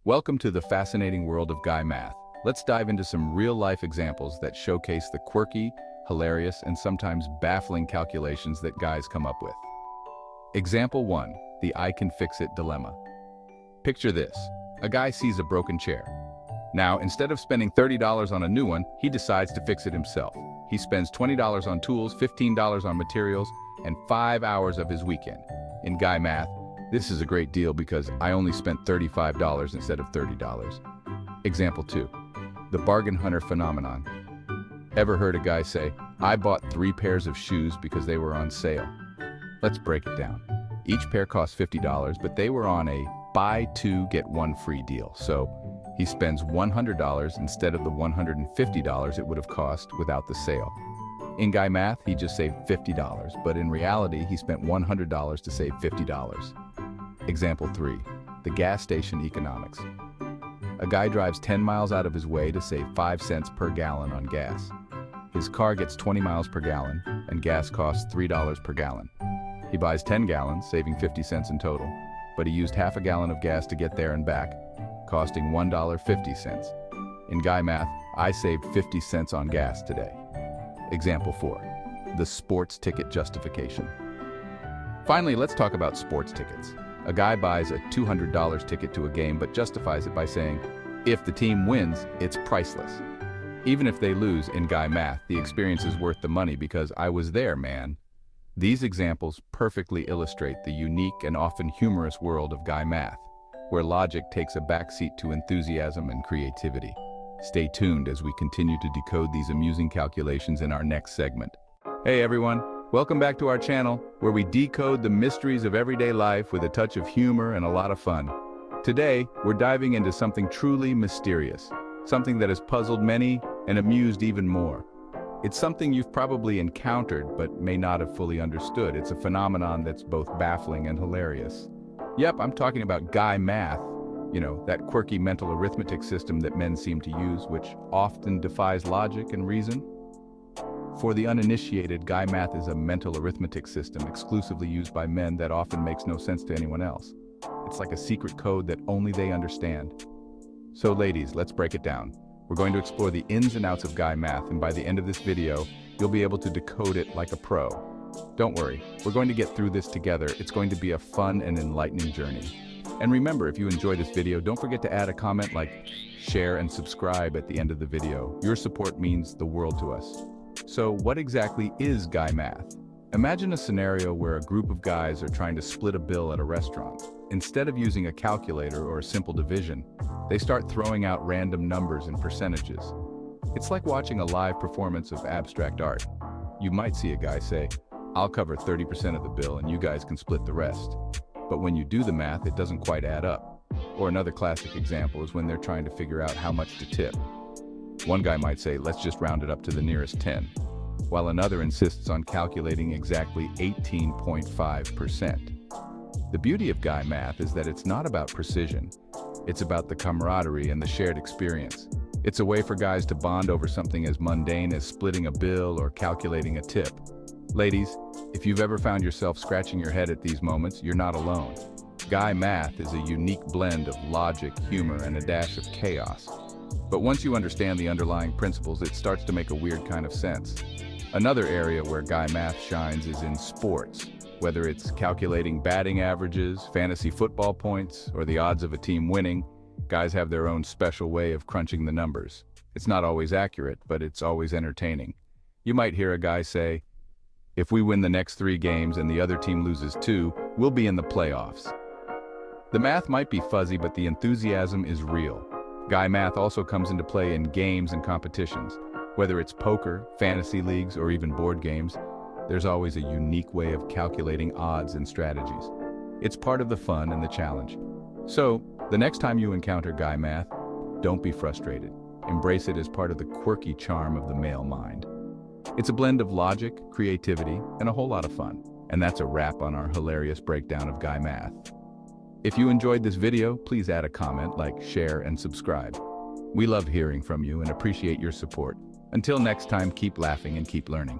Welcome to the fascinating world of Guy Math. Let's dive into some real-life examples that showcase the quirky, hilarious, and sometimes baffling calculations that guys come up with. Example 1. The I can fix it dilemma. Picture this. A guy sees a broken chair. Now, instead of spending $30 on a new one, he decides to fix it himself. He spends $20 on tools, $15 on materials, and 5 hours of his weekend. In Guy Math, this is a great deal because I only spent $35 instead of $30. Example 2. The bargain hunter phenomenon. Ever heard a guy say, "I bought 3 pairs of shoes because they were on sale"? Let's break it down. Each pair cost $50, but they were on a buy 2 get 1 free deal. So he spends $100 instead of the $150 it would have cost without the sale. In Guy Math, he just saved $50, but in reality, he spent $100 to save $50. Example 3. The gas station economics. A guy drives 10 miles out of his way to save 5 cents per gallon on gas. His car gets 20 miles per gallon, and gas costs $3 per gallon. He buys 10 gallons, saving 50 cents in total, but he used half a gallon of gas to get there and back, costing $1.50. In Guy Math, I saved 50 cents on gas today. Example 4. The sports ticket justification. Finally, let's talk about sports tickets. A guy buys a $200 ticket to a game but justifies it by saying, if the team wins, it's priceless. Even if they lose, in Guy Math, the experience is worth the money because I was there, man. These examples perfectly illustrate the unique and often humorous world of Guy Math, where logic takes a backseat to enthusiasm and creativity. Stay tuned as we continue to decode these amusing calculations in our next segment. Hey everyone, welcome back to our channel, where we decode the mysteries of everyday life with a touch of humor and a lot of fun. Today, we're diving into something truly mysterious, something that has puzzled many and amused even more. It's something you've probably encountered but may not have fully understood. It's a phenomenon that's both baffling and hilarious. Yep, I'm talking about Guy Math. You know, that quirky mental arithmetic system that men seem to use, which often defies logic and reason. For the uninitiated, Guy Math is a mental arithmetic system exclusively used by men that often makes no sense to anyone else. It's like a secret code that only they understand. So ladies, let's break it down. We're going to explore the ins and outs of Guy Math, and by the end of this video, you'll be able to decode it like a pro. Don't worry, we're going to get through this together. It's going to be a fun and enlightening journey. And remember, if you enjoyed this video, don't forget to add a comment, like, share, and subscribe at the end of the video. Your support means the world to us. So what exactly is Guy Math? Imagine a scenario where a group of guys are trying to split a bill at a restaurant. Instead of using a calculator or a simple division, they start throwing out random numbers and percentages. It's like watching a live performance of abstract art. You might see a guy say, "I'll cover 30% of the bill and you guys can split the rest." But when you do the math, it doesn't quite add up. Or another classic example is when they're trying to figure out how much to tip. One guy might say, "Let's just round it up to the nearest 10, while another insists on calculating exactly 18.5%. The beauty of Guy Math is that it's not about precision. It's about the camaraderie and the shared experience. It's a way for guys to bond over something as mundane as splitting a bill or calculating a tip. Ladies, if you've ever found yourself scratching your head at these moments, you're not alone. Guy Math is a unique blend of logic, humor, and a dash of chaos. But once you understand the underlying principles, it starts to make a weird kind of sense. Another area where Guy Math shines is in sports. Whether it's calculating batting averages, fantasy football points, or the odds of a team winning, guys have their own special way of crunching the numbers. It's not always accurate, but it's always entertaining. You might hear a guy say, "If we win the next 3 games and the other team loses 2, we'll be in the playoffs." The math might be fuzzy, but the enthusiasm is real. Guy Math also comes into play in games and competitions. Whether it's poker, fantasy leagues, or even board games, there's always a unique way of calculating odds and strategies. It's part of the fun and the challenge. So, the next time you encounter Guy Math, don't be frustrated. Embrace it as part of the quirky charm of the male mind. It's a blend of logic, creativity, and a whole lot of fun. And that's a wrap on our hilarious breakdown of Guy Math. If you enjoyed this video, please add a comment, like, share, and subscribe. We love hearing from you and appreciate your support. Until next time, keep laughing and keep learning.